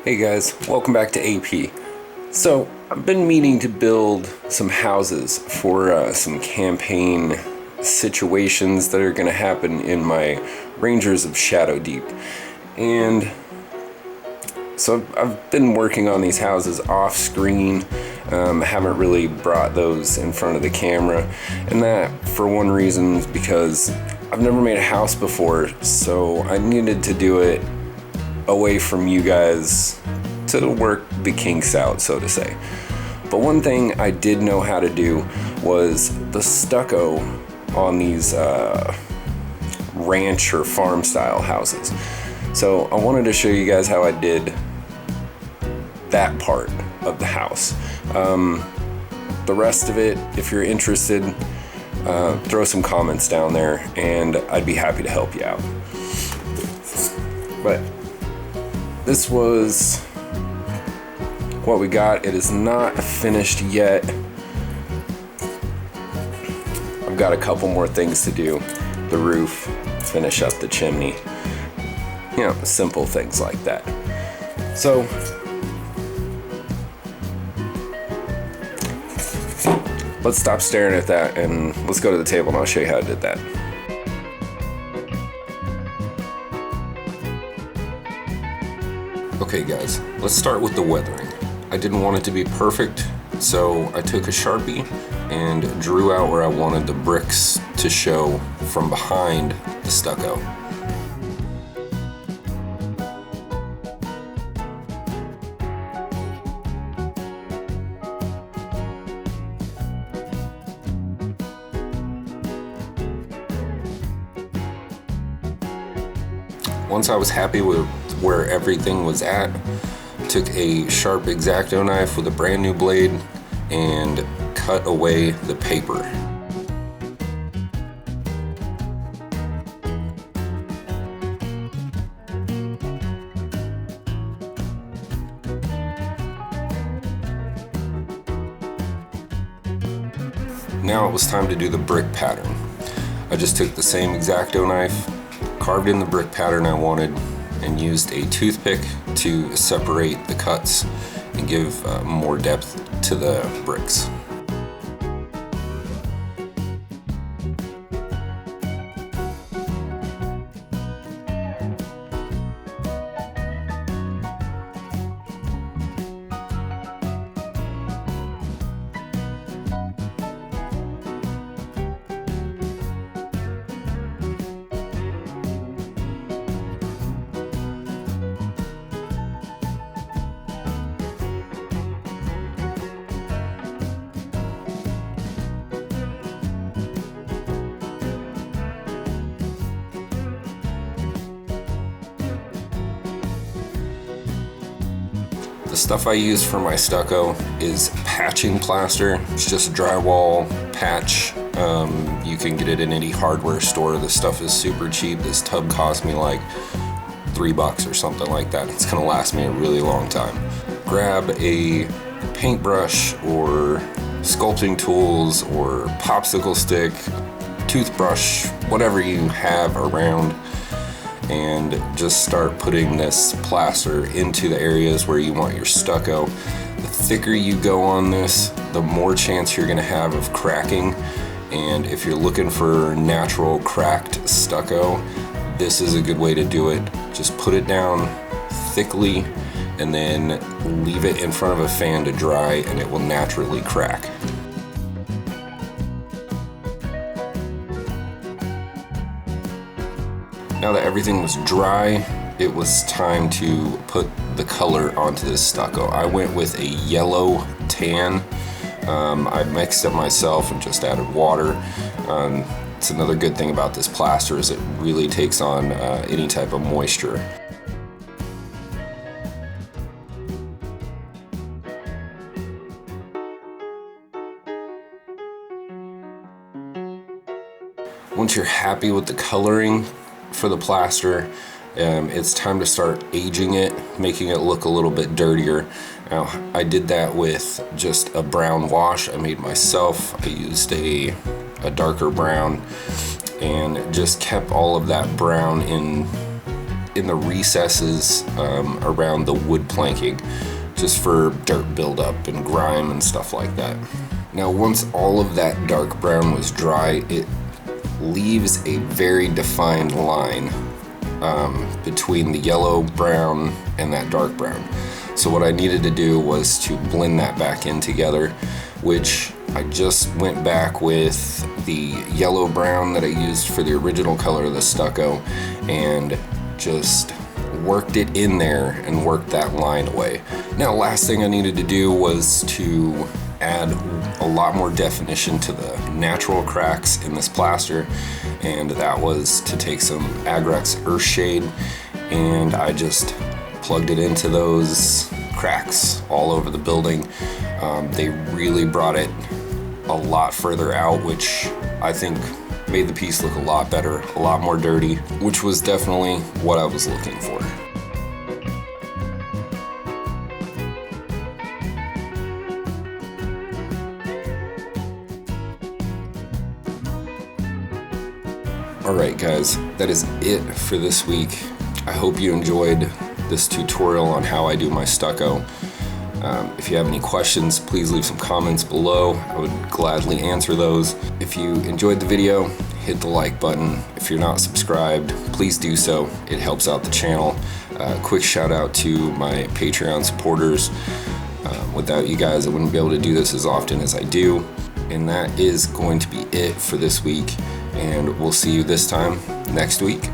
Hey guys, welcome back to AP. So, I've been meaning to build some houses for some campaign situations that are going to happen in my Rangers of Shadow Deep. And so I've been working on these houses off screen. Haven't really brought those in front of the camera. And that, for one reason, is because I've never made a house before, so I needed to do it away from you guys to work the kinks out, so to say. But one thing I did know how to do was the stucco on these ranch or farm style houses. So I wanted to show you guys how I did that part of the house. The rest of it, if you're interested, throw some comments down there and I'd be happy to help you out. But this was what we got. It is not finished yet. I've got a couple more things to do. The roof, finish up the chimney. You know, simple things like that. So, let's stop staring at that and let's go to the table and I'll show you how I did that. Okay guys, let's start with the weathering. I didn't want it to be perfect, so I took a Sharpie and drew out where I wanted the bricks to show from behind the stucco. Once I was happy with where everything was at, took a sharp X-Acto knife with a brand new blade and cut away the paper. Now it was time to do the brick pattern. I just took the same X-Acto knife, carved in the brick pattern I wanted, and used a toothpick to separate the cuts and give more depth to the bricks. The stuff I use for my stucco is patching plaster. It's just drywall patch. You can get it in any hardware store. This stuff is super cheap. This tub cost me like $3 or something like that. It's gonna last me a really long time. Grab a paintbrush or sculpting tools or popsicle stick, toothbrush, whatever you have around, and just start putting this plaster into the areas where you want your stucco. The thicker you go on this, the more chance you're gonna have of cracking. And if you're looking for natural cracked stucco, this is a good way to do it. Just put it down thickly and then leave it in front of a fan to dry and it will naturally crack. Now that everything was dry, it was time to put the color onto this stucco. I went with a yellow tan. I mixed it myself and just added water. It's another good thing about this plaster is it really takes on any type of moisture. Once you're happy with the coloring for the plaster, it's time to start aging it, making it look a little bit dirtier. Now, I did that with just a brown wash I made myself. I used a darker brown and just kept all of that brown in in the recesses around the wood planking, just for dirt buildup and grime and stuff like that. Now once all of that dark brown was dry, it leaves a very defined line between the yellow brown and that dark brown. So what I needed to do was to blend that back in together, which I just went back with the yellow brown that I used for the original color of the stucco and just worked it in there and worked that line away. Now last thing I needed to do was to add a lot more definition to the natural cracks in this plaster, and that was to take some Agrax Earthshade and I just plugged it into those cracks all over the building. They really brought it a lot further out, which I think made the piece look a lot better, a lot more dirty, which was definitely what I was looking for. Alright guys, that is it for this week. I hope you enjoyed this tutorial on how I do my stucco. If you have any questions, please leave some comments below. I would gladly answer those. If you enjoyed the video, hit the like button. If you're not subscribed, please do so. It helps out the channel. Quick shout out to my Patreon supporters. Without you guys, I wouldn't be able to do this as often as I do. And that is going to be it for this week. And we'll see you this time next week.